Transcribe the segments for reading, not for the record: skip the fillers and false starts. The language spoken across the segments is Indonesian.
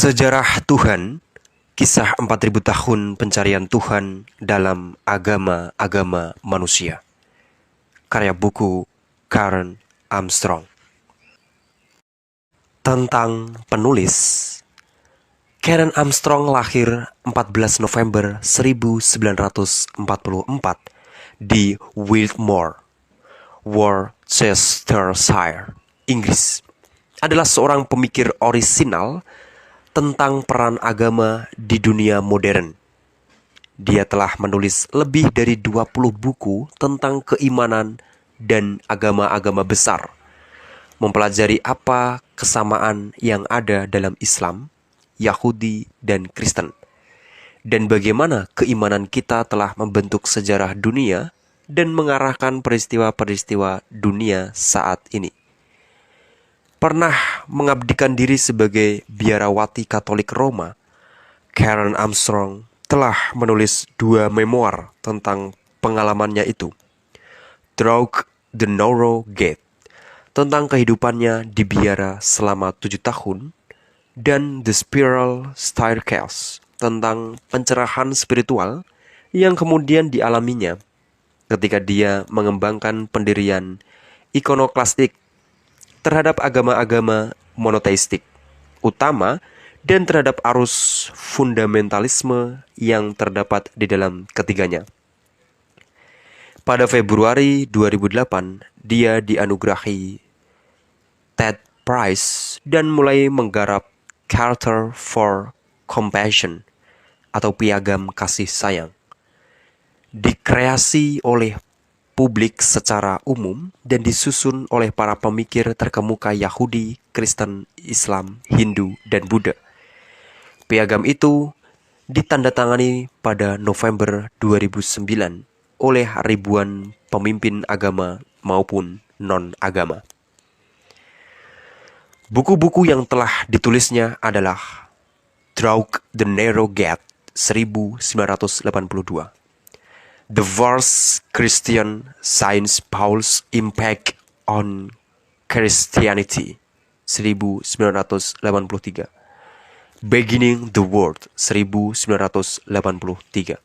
Sejarah Tuhan, kisah 4000 tahun pencarian Tuhan dalam agama-agama manusia. Karya buku Karen Armstrong. Tentang penulis, Karen Armstrong lahir 14 November 1944 di Wiltmore, Worcestershire, Inggris. Adalah seorang pemikir orisinal tentang peran agama di dunia modern. Dia telah menulis lebih dari 20 buku tentang keimanan dan agama-agama besar, mempelajari apa kesamaan yang ada dalam Islam, Yahudi, dan Kristen, dan bagaimana keimanan kita telah membentuk sejarah dunia dan mengarahkan peristiwa-peristiwa dunia saat ini. Pernah mengabdikan diri sebagai biarawati Katolik Roma, Karen Armstrong telah menulis 2 memoir tentang pengalamannya itu. Through the Narrow Gate, tentang kehidupannya di biara selama 7 tahun, dan The Spiral Staircase, tentang pencerahan spiritual yang kemudian dialaminya ketika dia mengembangkan pendirian ikonoklastik terhadap agama-agama monoteistik utama dan terhadap arus fundamentalisme yang terdapat di dalam ketiganya. Pada Februari 2008, dia dianugerahi TED Prize dan mulai menggarap Charter for Compassion atau Piagam Kasih Sayang. Dikreasi oleh publik secara umum dan disusun oleh para pemikir terkemuka Yahudi, Kristen, Islam, Hindu, dan Buddha. Piagam itu ditandatangani pada November 2009 oleh ribuan pemimpin agama maupun non-agama. Buku-buku yang telah ditulisnya adalah Through the Narrow Gate 1982, The Vast Christian Science Paul's Impact on Christianity 1983, Beginning the World 1983,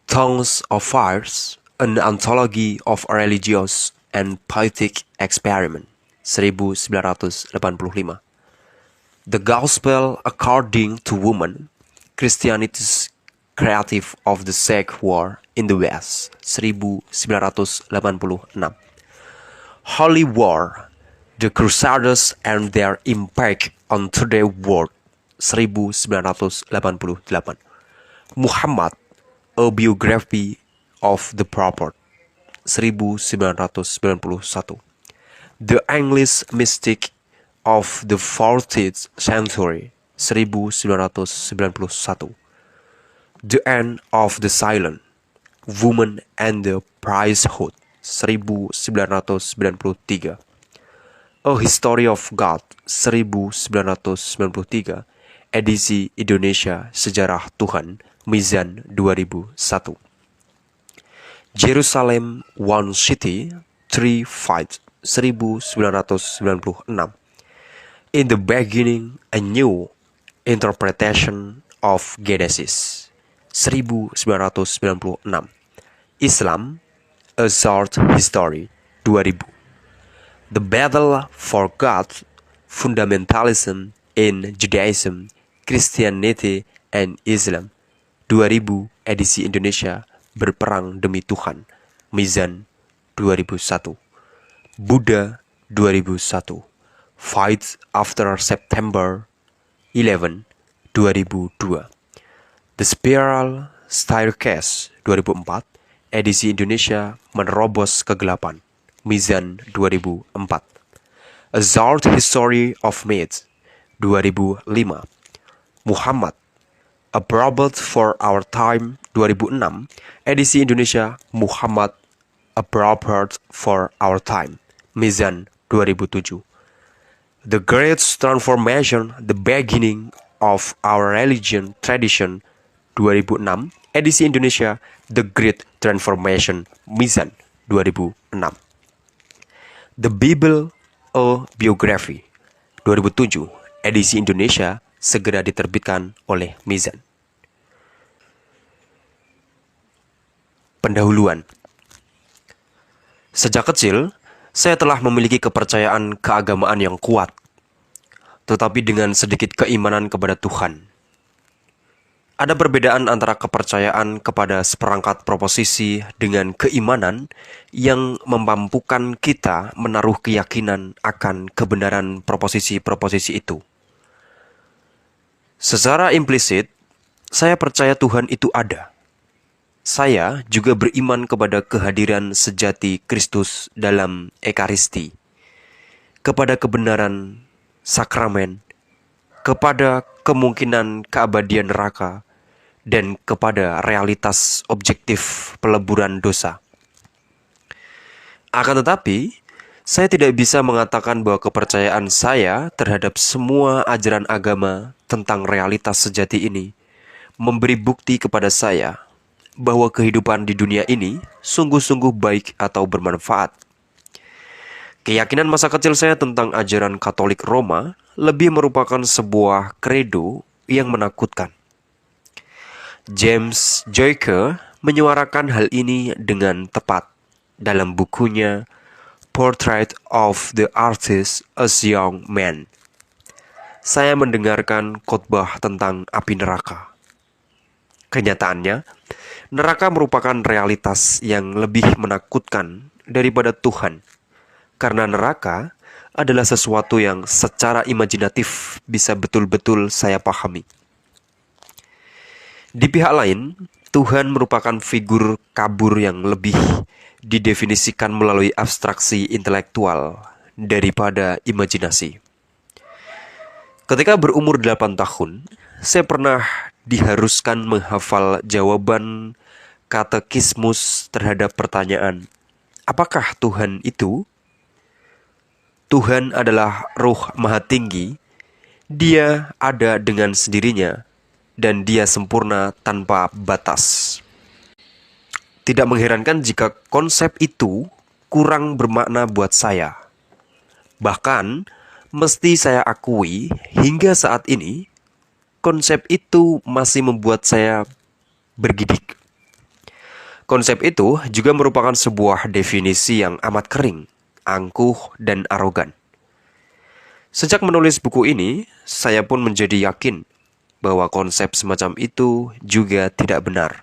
Tongues of Fires, An Anthology of Religious and Poetic Experiment 1985, The Gospel According to Woman, Christianity's Creative of the Sex War in the West 1986, Holy War, The Crusaders and Their Impact on Today's World 1988, Muhammad, A Biography of the Prophet 1991, The English Mystic of the 14th Century 1991, The End of the Silent, Woman and the Priesthood 1993, A History of God 1993, edisi Indonesia Sejarah Tuhan, Mizan 2001, Jerusalem One City, Three Fights 1996, In the Beginning, A New Interpretation of Genesis 1996, Islam, A Short History 2000, The Battle for God, Fundamentalism in Judaism, Christianity and Islam 2000, edisi Indonesia, Berperang Demi Tuhan, Mizan 2001, Buddha 2001, Fight After September 11 2002, The Spiral Staircase 2004, edisi Indonesia, Menerobos Kegelapan, Mizan 2004, A Short History of Myth 2005, Muhammad, A Prophet for Our Time 2006, edisi Indonesia, Muhammad, A Prophet for Our Time, Mizan 2007, The Great Transformation, The Beginning of Our Religion Tradition 2006, edisi Indonesia, The Great Transformation, Mizan 2006, The Bible, A Biography 2007, edisi Indonesia segera diterbitkan oleh Mizan. Pendahuluan. Sejak kecil, saya telah memiliki kepercayaan keagamaan yang kuat, tetapi dengan sedikit keimanan kepada Tuhan. Ada perbedaan antara kepercayaan kepada seperangkat proposisi dengan keimanan yang memampukan kita menaruh keyakinan akan kebenaran proposisi-proposisi itu. Secara implisit, saya percaya Tuhan itu ada. Saya juga beriman kepada kehadiran sejati Kristus dalam Ekaristi, kepada kebenaran sakramen, kepada kemungkinan keabadian neraka, dan kepada realitas objektif peleburan dosa. Akan tetapi, saya tidak bisa mengatakan bahwa kepercayaan saya terhadap semua ajaran agama tentang realitas sejati ini memberi bukti kepada saya bahwa kehidupan di dunia ini sungguh-sungguh baik atau bermanfaat. Keyakinan masa kecil saya tentang ajaran Katolik Roma lebih merupakan sebuah kredo yang menakutkan. James Joyce menyuarakan hal ini dengan tepat dalam bukunya Portrait of the Artist as Young Man. Saya mendengarkan khotbah tentang api neraka. Kenyataannya, neraka merupakan realitas yang lebih menakutkan daripada Tuhan, karena neraka adalah sesuatu yang secara imajinatif bisa betul-betul saya pahami. Di pihak lain, Tuhan merupakan figur kabur yang lebih didefinisikan melalui abstraksi intelektual daripada imajinasi. Ketika berumur 8 tahun, saya pernah diharuskan menghafal jawaban katekismus terhadap pertanyaan, apakah Tuhan itu? Tuhan adalah Roh Maha Tinggi, Dia ada dengan sendirinya, dan Dia sempurna tanpa batas. Tidak mengherankan jika konsep itu kurang bermakna buat saya. Bahkan, mesti saya akui hingga saat ini, konsep itu masih membuat saya bergidik. Konsep itu juga merupakan sebuah definisi yang amat kering, angkuh, dan arogan. Sejak menulis buku ini, saya pun menjadi yakin bahwa konsep semacam itu juga tidak benar.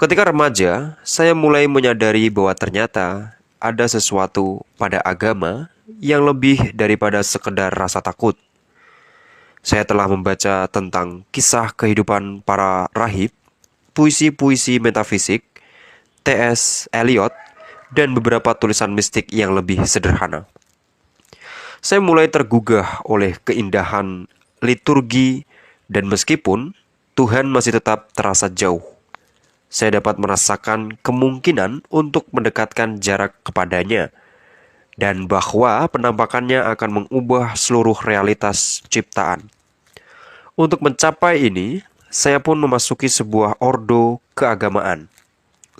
Ketika remaja, saya mulai menyadari bahwa ternyata ada sesuatu pada agama yang lebih daripada sekedar rasa takut. Saya telah membaca tentang kisah kehidupan para rahib, puisi-puisi metafisik, T.S. Eliot, dan beberapa tulisan mistik yang lebih sederhana. Saya mulai tergugah oleh keindahan liturgi, dan meskipun Tuhan masih tetap terasa jauh, saya dapat merasakan kemungkinan untuk mendekatkan jarak kepadanya, dan bahwa penampakannya akan mengubah seluruh realitas ciptaan. Untuk mencapai ini, saya pun memasuki sebuah ordo keagamaan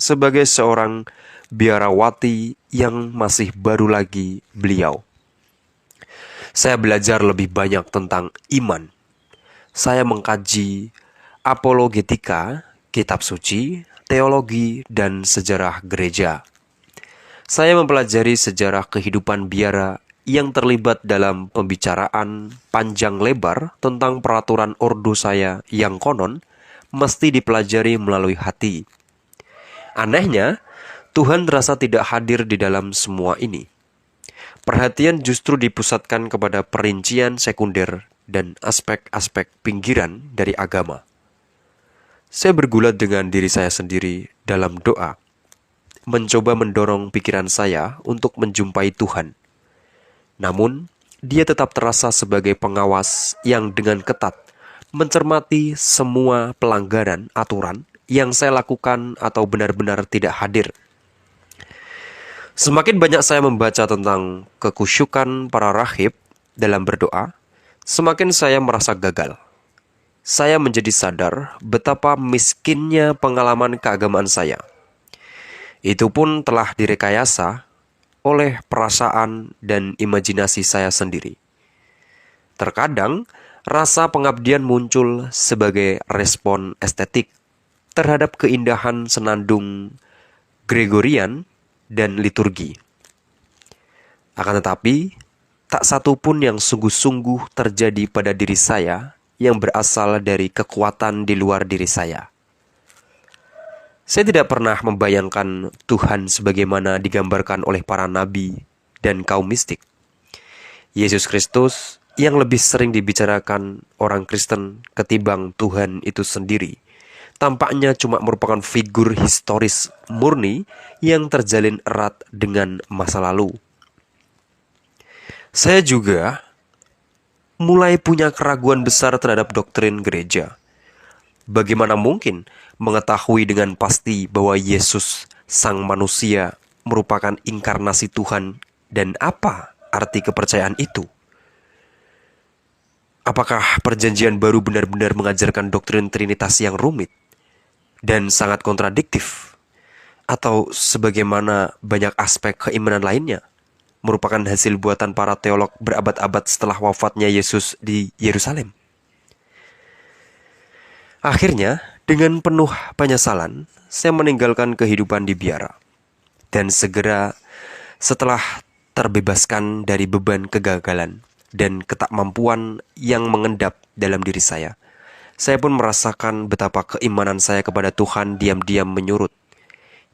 sebagai seorang biarawati yang masih baru lagi beliau. Saya belajar lebih banyak tentang iman. Saya mengkaji apologetika, kitab suci, teologi, dan sejarah gereja. Saya mempelajari sejarah kehidupan biara yang terlibat dalam pembicaraan panjang lebar tentang peraturan ordo saya yang konon mesti dipelajari melalui hati. Anehnya, Tuhan terasa tidak hadir di dalam semua ini. Perhatian justru dipusatkan kepada perincian sekunder dan aspek-aspek pinggiran dari agama. Saya bergulat dengan diri saya sendiri dalam doa, mencoba mendorong pikiran saya untuk menjumpai Tuhan. Namun, Dia tetap terasa sebagai pengawas yang dengan ketat mencermati semua pelanggaran aturan yang saya lakukan atau benar-benar tidak hadir. Semakin banyak saya membaca tentang kekusyukan para rahib dalam berdoa, semakin saya merasa gagal. Saya menjadi sadar betapa miskinnya pengalaman keagamaan saya. Itu pun telah direkayasa oleh perasaan dan imajinasi saya sendiri. Terkadang, rasa pengabdian muncul sebagai respon estetik terhadap keindahan senandung Gregorian dan liturgi. Akan tetapi, tak satu pun yang sungguh-sungguh terjadi pada diri saya yang berasal dari kekuatan di luar diri saya. Saya tidak pernah membayangkan Tuhan sebagaimana digambarkan oleh para nabi dan kaum mistik. Yesus Kristus yang lebih sering dibicarakan orang Kristen ketimbang Tuhan itu sendiri, tampaknya cuma merupakan figur historis murni yang terjalin erat dengan masa lalu. Saya juga mulai punya keraguan besar terhadap doktrin gereja. Bagaimana mungkin mengetahui dengan pasti bahwa Yesus, sang manusia, merupakan inkarnasi Tuhan, dan apa arti kepercayaan itu? Apakah perjanjian baru benar-benar mengajarkan doktrin Trinitas yang rumit dan sangat kontradiktif? Atau sebagaimana banyak aspek keimanan lainnya merupakan hasil buatan para teolog berabad-abad setelah wafatnya Yesus di Yerusalem? Akhirnya, dengan penuh penyesalan, saya meninggalkan kehidupan di biara. Dan segera setelah terbebaskan dari beban kegagalan dan ketakmampuan yang mengendap dalam diri saya pun merasakan betapa keimanan saya kepada Tuhan diam-diam menyurut.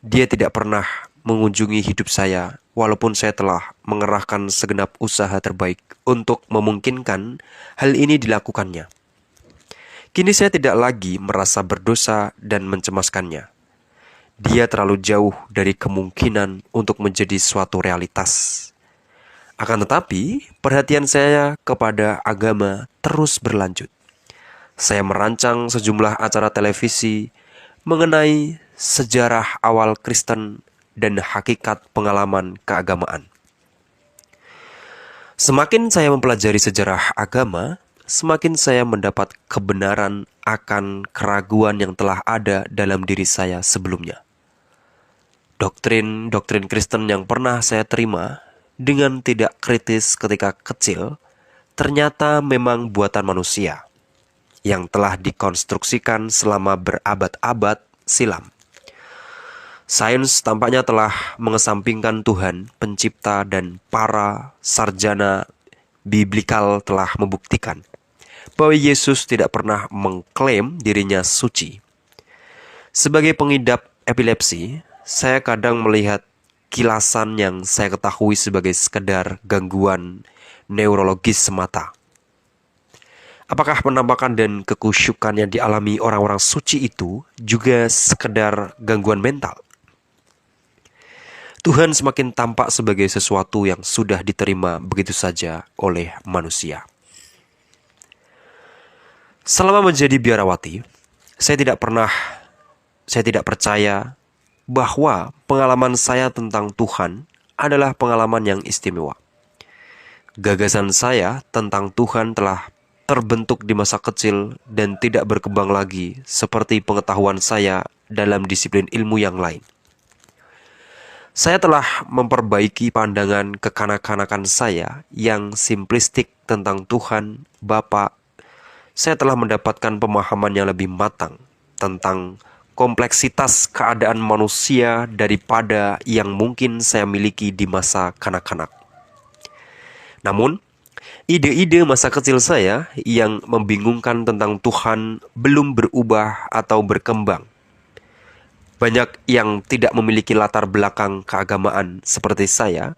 Dia tidak pernah mengunjungi hidup saya, walaupun saya telah mengerahkan segenap usaha terbaik untuk memungkinkan hal ini dilakukannya. Kini saya tidak lagi merasa berdosa dan mencemaskannya. Dia terlalu jauh dari kemungkinan untuk menjadi suatu realitas. Akan tetapi, perhatian saya kepada agama terus berlanjut. Saya merancang sejumlah acara televisi mengenai sejarah awal Kristen dan hakikat pengalaman keagamaan. Semakin saya mempelajari sejarah agama, semakin saya mendapat kebenaran akan keraguan yang telah ada dalam diri saya sebelumnya. Doktrin Kristen yang pernah saya terima dengan tidak kritis ketika kecil ternyata memang buatan manusia yang telah dikonstruksikan selama berabad-abad silam. Sains tampaknya telah mengesampingkan Tuhan, pencipta, dan para sarjana biblikal telah membuktikan bahwa Yesus tidak pernah mengklaim dirinya suci. Sebagai pengidap epilepsi, saya kadang melihat kilasan yang saya ketahui sebagai sekedar gangguan neurologis semata. Apakah penampakan dan kekusyukan yang dialami orang-orang suci itu juga sekedar gangguan mental? Tuhan semakin tampak sebagai sesuatu yang sudah diterima begitu saja oleh manusia. Selama menjadi biarawati, saya tidak percaya bahwa pengalaman saya tentang Tuhan adalah pengalaman yang istimewa. Gagasan saya tentang Tuhan telah terbentuk di masa kecil dan tidak berkembang lagi seperti pengetahuan saya dalam disiplin ilmu yang lain. Saya telah memperbaiki pandangan kekanak-kanakan saya yang simplistik tentang Tuhan Bapa. Saya telah mendapatkan pemahaman yang lebih matang tentang kompleksitas keadaan manusia daripada yang mungkin saya miliki di masa kanak-kanak. Namun, ide-ide masa kecil saya yang membingungkan tentang Tuhan belum berubah atau berkembang. Banyak yang tidak memiliki latar belakang keagamaan seperti saya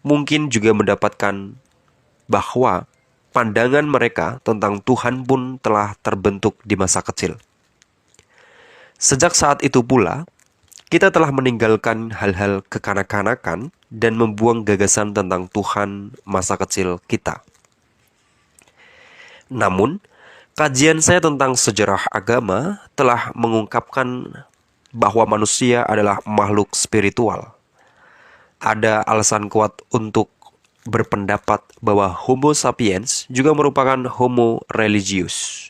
mungkin juga mendapatkan bahwa pandangan mereka tentang Tuhan pun telah terbentuk di masa kecil. Sejak saat itu pula, kita telah meninggalkan hal-hal kekanak-kanakan dan membuang gagasan tentang Tuhan masa kecil kita. Namun, kajian saya tentang sejarah agama telah mengungkapkan bahwa manusia adalah makhluk spiritual. Ada alasan kuat untuk berpendapat bahwa Homo sapiens juga merupakan Homo religius.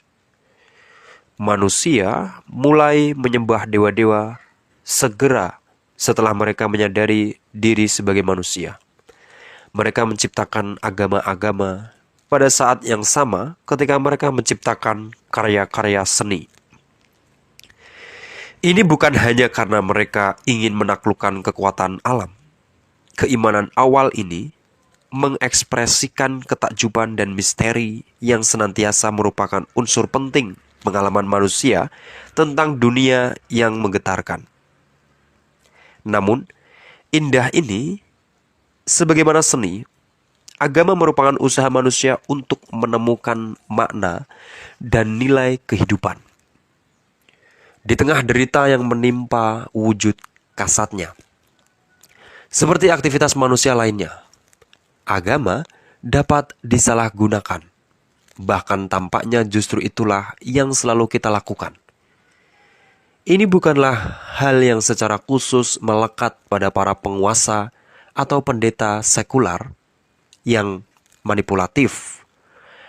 Manusia mulai menyembah dewa-dewa segera setelah mereka menyadari diri sebagai manusia. Mereka menciptakan agama-agama pada saat yang sama ketika mereka menciptakan karya-karya seni. Ini bukan hanya karena mereka ingin menaklukkan kekuatan alam. Keimanan awal ini mengekspresikan ketakjuban dan misteri yang senantiasa merupakan unsur penting pengalaman manusia tentang dunia yang menggetarkan. Namun, indah ini, sebagaimana seni, agama merupakan usaha manusia untuk menemukan makna dan nilai kehidupan di tengah derita yang menimpa wujud kasatnya. Seperti aktivitas manusia lainnya, agama dapat disalahgunakan. Bahkan tampaknya justru itulah yang selalu kita lakukan. Ini bukanlah hal yang secara khusus melekat pada para penguasa atau pendeta sekular yang manipulatif,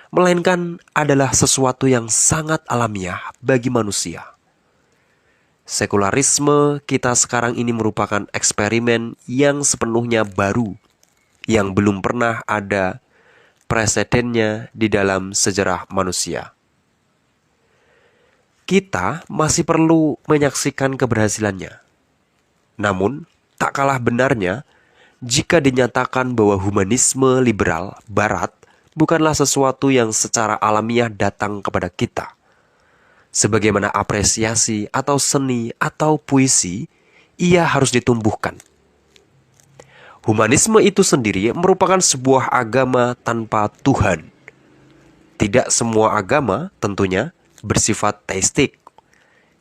melainkan adalah sesuatu yang sangat alamiah bagi manusia. Sekularisme kita sekarang ini merupakan eksperimen yang sepenuhnya baru, yang belum pernah ada presidennya di dalam sejarah manusia. Kita masih perlu menyaksikan keberhasilannya. Namun, tak kalah benarnya jika dinyatakan bahwa humanisme liberal barat bukanlah sesuatu yang secara alamiah datang kepada kita. Sebagaimana apresiasi atau seni atau puisi, ia harus ditumbuhkan. Humanisme itu sendiri merupakan sebuah agama tanpa Tuhan. Tidak semua agama tentunya bersifat teistik.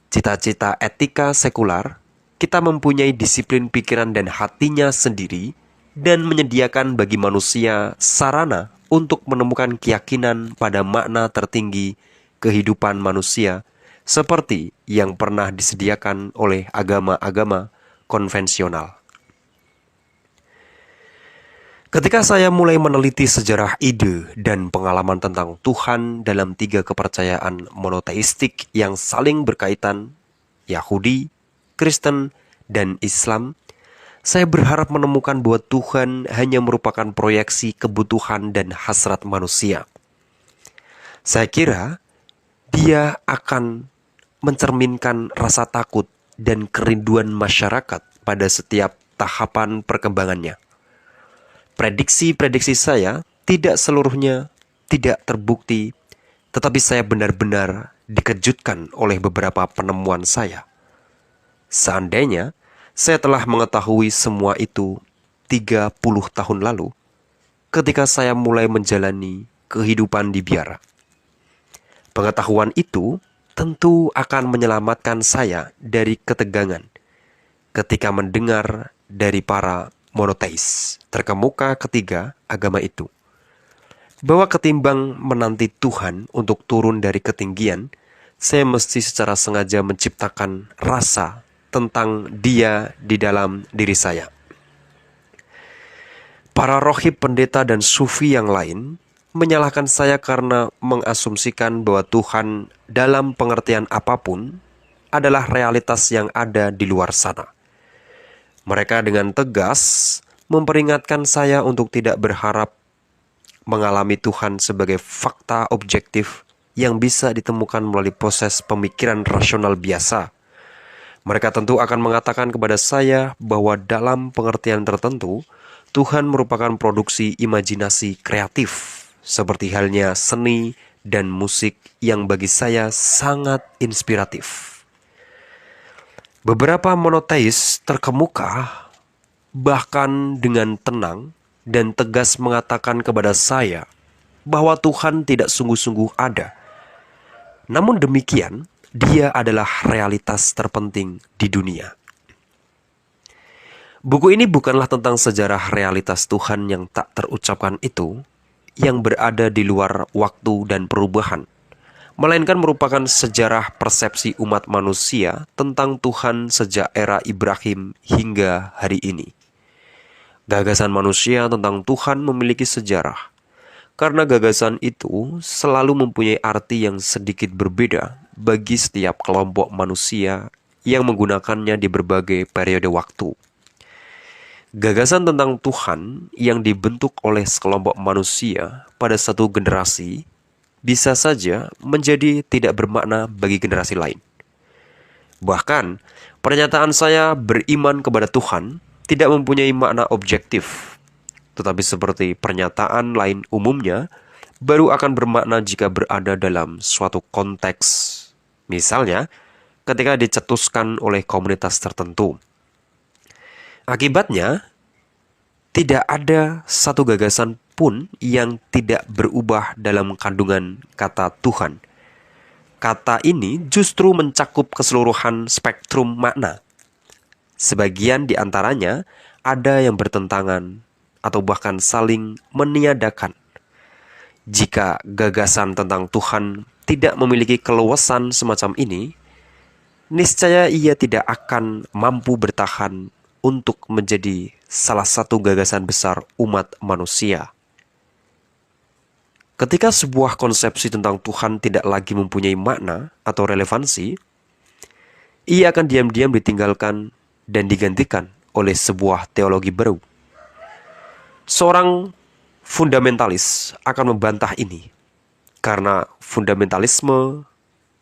Cita-cita etika sekular, kita mempunyai disiplin pikiran dan hatinya sendiri dan menyediakan bagi manusia sarana untuk menemukan keyakinan pada makna tertinggi kehidupan manusia seperti yang pernah disediakan oleh agama-agama konvensional. Ketika saya mulai meneliti sejarah ide dan pengalaman tentang Tuhan dalam 3 kepercayaan monoteistik yang saling berkaitan, Yahudi, Kristen, dan Islam, saya berharap menemukan bahwa Tuhan hanya merupakan proyeksi kebutuhan dan hasrat manusia. Saya kira dia akan mencerminkan rasa takut dan kerinduan masyarakat pada setiap tahapan perkembangannya. Prediksi-prediksi saya tidak seluruhnya tidak terbukti, tetapi saya benar-benar dikejutkan oleh beberapa penemuan saya. Seandainya saya telah mengetahui semua itu 30 tahun lalu, ketika saya mulai menjalani kehidupan di biara. Pengetahuan itu tentu akan menyelamatkan saya dari ketegangan ketika mendengar dari para monoteis terkemuka ketiga agama itu, bahwa ketimbang menanti Tuhan untuk turun dari ketinggian, saya mesti secara sengaja menciptakan rasa tentang Dia di dalam diri saya. Para rohib, pendeta, dan sufi yang lain menyalahkan saya karena mengasumsikan bahwa Tuhan dalam pengertian apapun adalah realitas yang ada di luar sana. Mereka dengan tegas memperingatkan saya untuk tidak berharap mengalami Tuhan sebagai fakta objektif yang bisa ditemukan melalui proses pemikiran rasional biasa. Mereka tentu akan mengatakan kepada saya bahwa dalam pengertian tertentu, Tuhan merupakan produksi imajinasi kreatif, seperti halnya seni dan musik yang bagi saya sangat inspiratif. Beberapa monoteis terkemuka bahkan dengan tenang dan tegas mengatakan kepada saya bahwa Tuhan tidak sungguh-sungguh ada. Namun demikian, Dia adalah realitas terpenting di dunia. Buku ini bukanlah tentang sejarah realitas Tuhan yang tak terucapkan itu, yang berada di luar waktu dan perubahan, melainkan merupakan sejarah persepsi umat manusia tentang Tuhan sejak era Ibrahim hingga hari ini. Gagasan manusia tentang Tuhan memiliki sejarah, karena gagasan itu selalu mempunyai arti yang sedikit berbeda bagi setiap kelompok manusia yang menggunakannya di berbagai periode waktu. Gagasan tentang Tuhan yang dibentuk oleh sekelompok manusia pada satu generasi bisa saja menjadi tidak bermakna bagi generasi lain. Bahkan, pernyataan saya beriman kepada Tuhan tidak mempunyai makna objektif, tetapi seperti pernyataan lain umumnya, baru akan bermakna jika berada dalam suatu konteks. Misalnya, ketika dicetuskan oleh komunitas tertentu. Akibatnya, tidak ada satu gagasan pun yang tidak berubah dalam kandungan kata Tuhan. Kata ini justru mencakup keseluruhan spektrum makna. Sebagian di antaranya ada yang bertentangan atau bahkan saling meniadakan. Jika gagasan tentang Tuhan tidak memiliki keluasan semacam ini, niscaya ia tidak akan mampu bertahan untuk menjadi salah satu gagasan besar umat manusia. Ketika sebuah konsepsi tentang Tuhan tidak lagi mempunyai makna atau relevansi, ia akan diam-diam ditinggalkan dan digantikan oleh sebuah teologi baru. Seorang fundamentalis akan membantah ini, karena fundamentalisme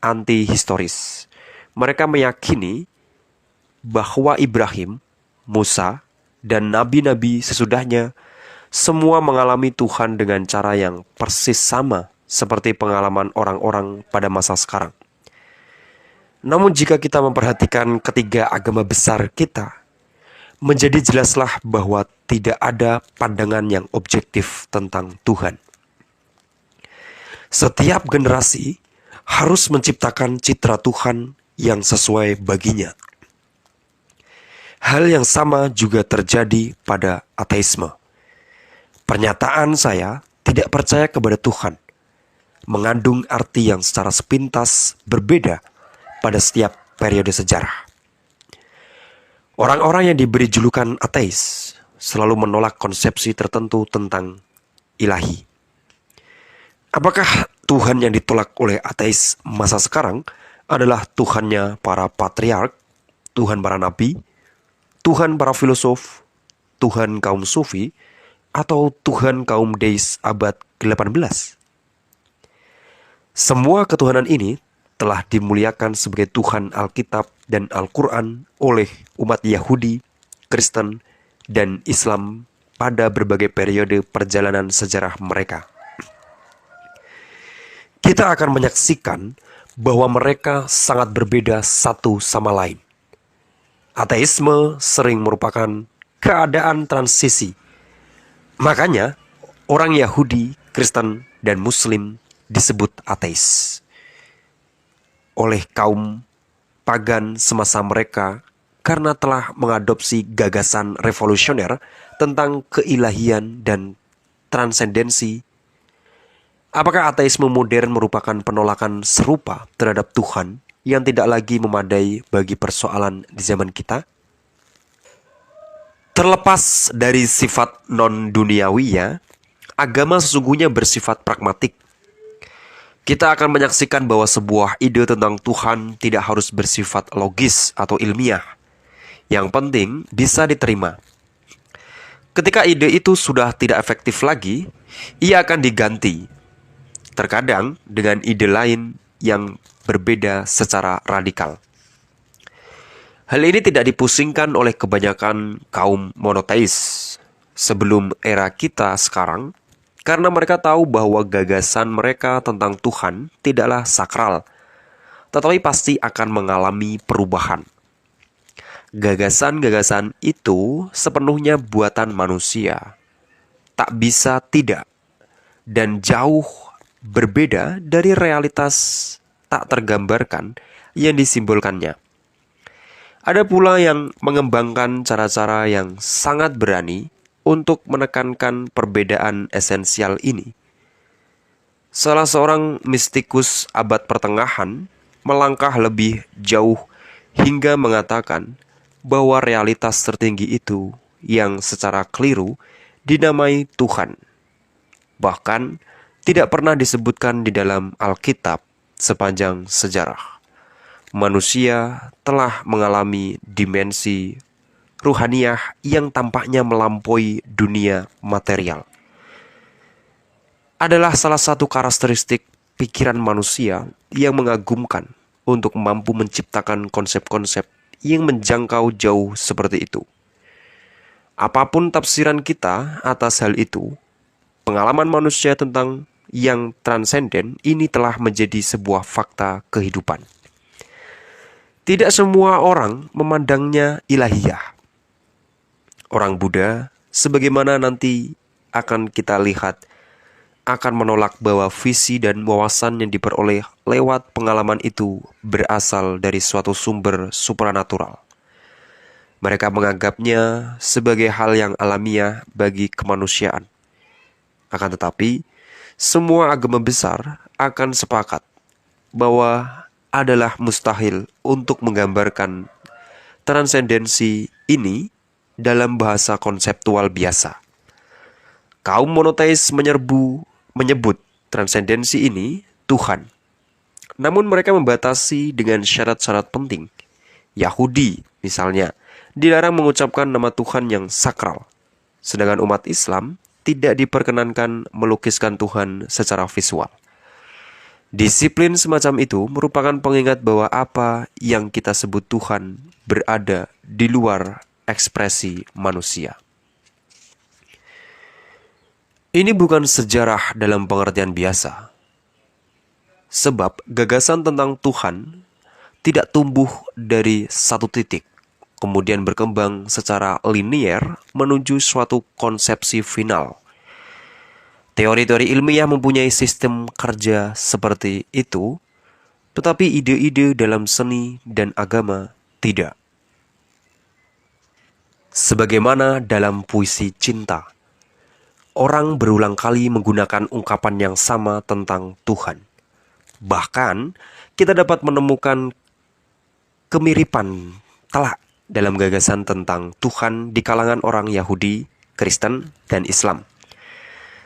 anti-historis. Mereka meyakini bahwa Ibrahim, Musa, dan nabi-nabi sesudahnya semua mengalami Tuhan dengan cara yang persis sama seperti pengalaman orang-orang pada masa sekarang. Namun jika kita memperhatikan ketiga agama besar kita, menjadi jelaslah bahwa tidak ada pandangan yang objektif tentang Tuhan. Setiap generasi harus menciptakan citra Tuhan yang sesuai baginya. Hal yang sama juga terjadi pada ateisme. Pernyataan saya tidak percaya kepada Tuhan mengandung arti yang secara sepintas berbeda pada setiap periode sejarah. Orang-orang yang diberi julukan ateis selalu menolak konsepsi tertentu tentang ilahi. Apakah Tuhan yang ditolak oleh ateis masa sekarang adalah Tuhannya para patriark, Tuhan para nabi, Tuhan para filosof, Tuhan kaum sufi, atau Tuhan kaum deis abad ke-18? Semua ketuhanan ini telah dimuliakan sebagai Tuhan Alkitab dan Al-Quran oleh umat Yahudi, Kristen, dan Islam pada berbagai periode perjalanan sejarah mereka. Kita akan menyaksikan bahwa mereka sangat berbeda satu sama lain. Ateisme sering merupakan keadaan transisi. Makanya, orang Yahudi, Kristen, dan Muslim disebut ateis. Oleh kaum pagan semasa mereka karena telah mengadopsi gagasan revolusioner tentang keilahian dan transendensi. Apakah ateisme modern merupakan penolakan serupa terhadap Tuhan yang tidak lagi memadai bagi persoalan di zaman kita? Terlepas dari sifat non-duniawinya, agama sesungguhnya bersifat pragmatik. Kita akan menyaksikan bahwa sebuah ide tentang Tuhan tidak harus bersifat logis atau ilmiah. Yang penting bisa diterima. Ketika ide itu sudah tidak efektif lagi, ia akan diganti. Terkadang dengan ide lain yang berbeda secara radikal. Hal ini tidak dipusingkan oleh kebanyakan kaum monoteis sebelum era kita sekarang, karena mereka tahu bahwa gagasan mereka tentang Tuhan tidaklah sakral, tetapi pasti akan mengalami perubahan. Gagasan-gagasan itu sepenuhnya buatan manusia, tak bisa tidak, dan jauh berbeda dari realitas tak tergambarkan yang disimbolkannya. Ada pula yang mengembangkan cara-cara yang sangat berani untuk menekankan perbedaan esensial ini. Salah seorang mistikus abad pertengahan melangkah lebih jauh hingga mengatakan bahwa realitas tertinggi itu yang secara keliru dinamai Tuhan. Bahkan tidak pernah disebutkan di dalam Alkitab sepanjang sejarah. Manusia telah mengalami dimensi ruhaniah yang tampaknya melampaui dunia material. Adalah salah satu karakteristik pikiran manusia yang mengagumkan untuk mampu menciptakan konsep-konsep yang menjangkau jauh seperti itu. Apapun tafsiran kita atas hal itu, pengalaman manusia tentang yang transenden ini telah menjadi sebuah fakta kehidupan. Tidak semua orang memandangnya ilahiyah. Orang Buddha, sebagaimana nanti akan kita lihat, akan menolak bahwa visi dan wawasan yang diperoleh lewat pengalaman itu berasal dari suatu sumber supranatural. Mereka menganggapnya sebagai hal yang alamiah bagi kemanusiaan. Akan tetapi, semua agama besar akan sepakat bahwa adalah mustahil untuk menggambarkan transendensi ini dalam bahasa konseptual biasa. Kaum monoteis menyebut transendensi ini Tuhan. Namun mereka membatasi dengan syarat-syarat penting. Yahudi, misalnya, dilarang mengucapkan nama Tuhan yang sakral. Sedangkan umat Islam tidak diperkenankan melukiskan Tuhan secara visual. Disiplin semacam itu merupakan pengingat bahwa apa yang kita sebut Tuhan berada di luar ekspresi manusia. Ini bukan sejarah dalam pengertian biasa. Sebab gagasan tentang Tuhan tidak tumbuh dari satu titik, kemudian berkembang secara linier menuju suatu konsepsi final. Teori-teori ilmiah mempunyai sistem kerja seperti itu, tetapi ide-ide dalam seni dan agama tidak. Sebagaimana dalam puisi cinta, orang berulang kali menggunakan ungkapan yang sama tentang Tuhan. Bahkan, kita dapat menemukan kemiripan telak dalam gagasan tentang Tuhan di kalangan orang Yahudi, Kristen, dan Islam.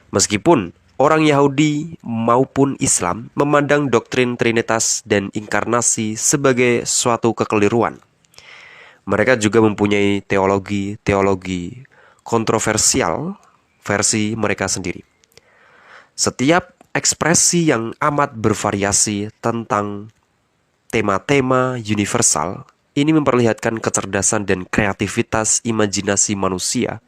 Meskipun orang Yahudi maupun Islam memandang doktrin Trinitas dan inkarnasi sebagai suatu kekeliruan, mereka juga mempunyai teologi kontroversial versi mereka sendiri. Setiap ekspresi yang amat bervariasi tentang tema-tema universal ini memperlihatkan kecerdasan dan kreativitas imajinasi manusia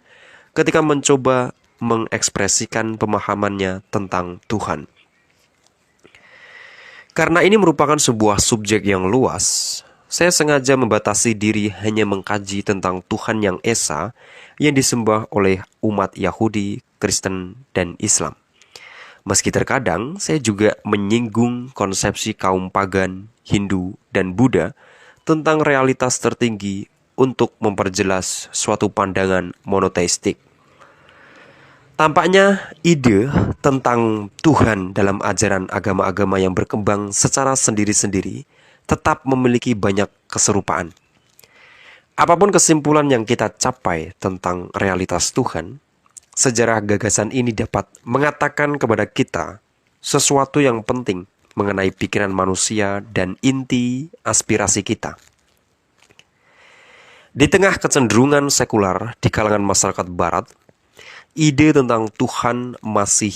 ketika mencoba mengekspresikan pemahamannya tentang Tuhan. Karena ini merupakan sebuah subjek yang luas, saya sengaja membatasi diri hanya mengkaji tentang Tuhan yang esa yang disembah oleh umat Yahudi, Kristen, dan Islam. Meski terkadang saya juga menyinggung konsepsi kaum pagan, Hindu, dan Buddha tentang realitas tertinggi untuk memperjelas suatu pandangan monoteistik. Tampaknya ide tentang Tuhan dalam ajaran agama-agama yang berkembang secara sendiri-sendiri tetap memiliki banyak keserupaan. Apapun kesimpulan yang kita capai tentang realitas Tuhan, sejarah gagasan ini dapat mengatakan kepada kita sesuatu yang penting mengenai pikiran manusia dan inti aspirasi kita. Di tengah kecenderungan sekular di kalangan masyarakat Barat, ide tentang Tuhan masih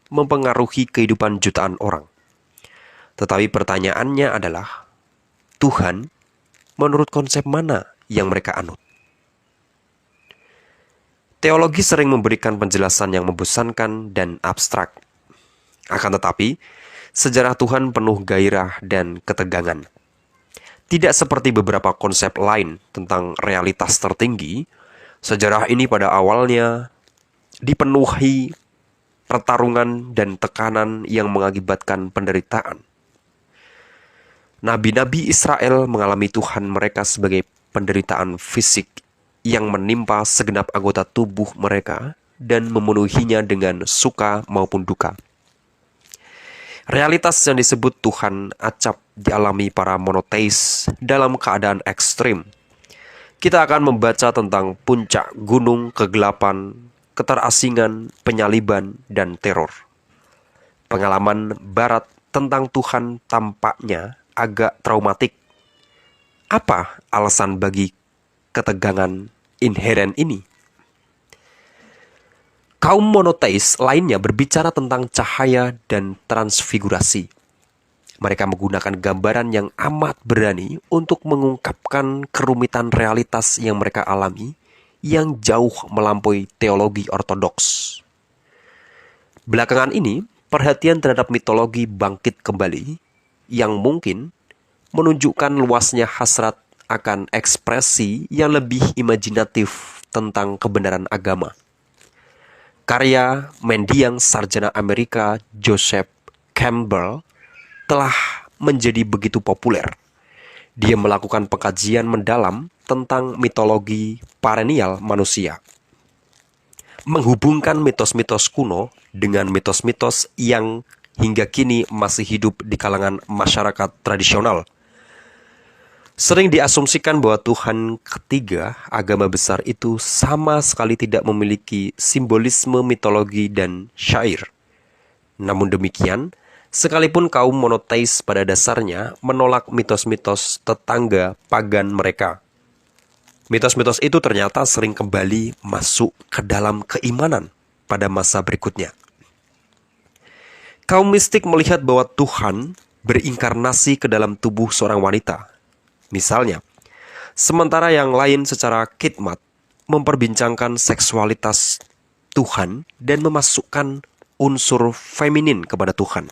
mempengaruhi kehidupan jutaan orang. Tetapi pertanyaannya adalah, Tuhan menurut konsep mana yang mereka anut? Teologi sering memberikan penjelasan yang membosankan dan abstrak. Akan tetapi, sejarah Tuhan penuh gairah dan ketegangan. Tidak seperti beberapa konsep lain tentang realitas tertinggi, sejarah ini pada awalnya dipenuhi pertarungan dan tekanan yang mengakibatkan penderitaan. Nabi-nabi Israel mengalami Tuhan mereka sebagai penderitaan fisik yang menimpa segenap anggota tubuh mereka dan memenuhinya dengan suka maupun duka. Realitas yang disebut Tuhan acap dialami para monoteis dalam keadaan ekstrim. Kita akan membaca tentang puncak gunung kegelapan, keterasingan, penyaliban, dan teror. Pengalaman Barat tentang Tuhan tampaknya agak traumatik. Apa alasan bagi ketegangan inheren ini. Kaum monoteis lainnya berbicara tentang cahaya dan transfigurasi. Mereka menggunakan gambaran yang amat berani untuk mengungkapkan kerumitan realitas yang mereka alami yang jauh melampaui teologi ortodoks. Belakangan ini, perhatian terhadap mitologi bangkit kembali yang mungkin menunjukkan luasnya hasrat akan ekspresi yang lebih imajinatif tentang kebenaran agama. Karya mendiang sarjana Amerika Joseph Campbell telah menjadi begitu populer. Dia melakukan pengkajian mendalam tentang mitologi perennial manusia, menghubungkan mitos-mitos kuno dengan mitos-mitos yang hingga kini masih hidup di kalangan masyarakat tradisional. Sering diasumsikan bahwa Tuhan ketiga agama besar itu sama sekali tidak memiliki simbolisme mitologi dan syair. Namun demikian, sekalipun kaum monoteis pada dasarnya menolak mitos-mitos tetangga pagan mereka, mitos-mitos itu ternyata sering kembali masuk ke dalam keimanan pada masa berikutnya. Kaum mistik melihat bahwa Tuhan berinkarnasi ke dalam tubuh seorang wanita. Misalnya, sementara yang lain secara khidmat memperbincangkan seksualitas Tuhan dan memasukkan unsur feminin kepada Tuhan.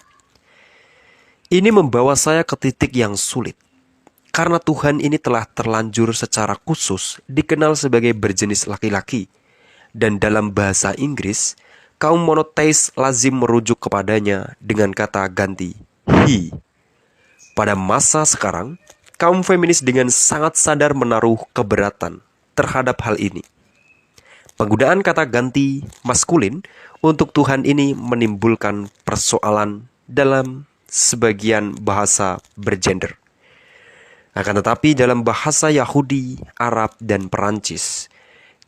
Ini membawa saya ke titik yang sulit. Karena Tuhan ini telah terlanjur secara khusus dikenal sebagai berjenis laki-laki. Dan dalam bahasa Inggris, kaum monoteis lazim merujuk kepadanya dengan kata ganti he. Pada masa sekarang, kaum feminis dengan sangat sadar menaruh keberatan terhadap hal ini. Penggunaan kata ganti maskulin untuk Tuhan ini menimbulkan persoalan dalam sebagian bahasa bergender. Akan tetapi dalam bahasa Yahudi, Arab, dan Perancis,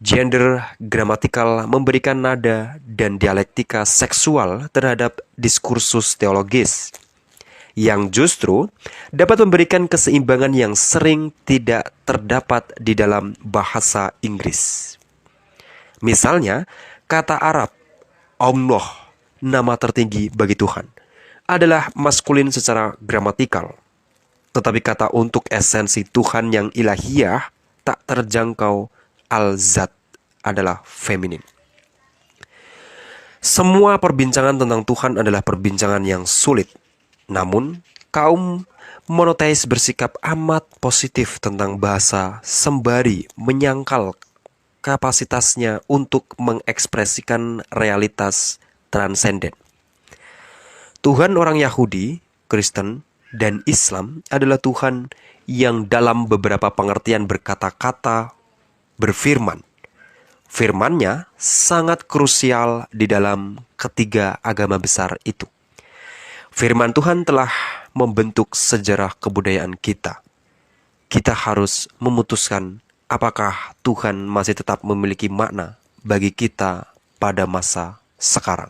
gender gramatikal memberikan nada dan dialektika seksual terhadap diskursus teologis, yang justru dapat memberikan keseimbangan yang sering tidak terdapat di dalam bahasa Inggris. Misalnya, kata Arab, Allah, nama tertinggi bagi Tuhan, adalah maskulin secara gramatikal. Tetapi kata untuk esensi Tuhan yang ilahiyah tak terjangkau al-zat adalah feminin. Semua perbincangan tentang Tuhan adalah perbincangan yang sulit. Namun, kaum monoteis bersikap amat positif tentang bahasa sembari menyangkal kapasitasnya untuk mengekspresikan realitas transenden. Tuhan orang Yahudi, Kristen, dan Islam adalah Tuhan yang dalam beberapa pengertian berkata-kata, berfirman. Firman-Nya sangat krusial di dalam ketiga agama besar itu. Firman Tuhan telah membentuk sejarah kebudayaan kita. Kita harus memutuskan apakah Tuhan masih tetap memiliki makna bagi kita pada masa sekarang.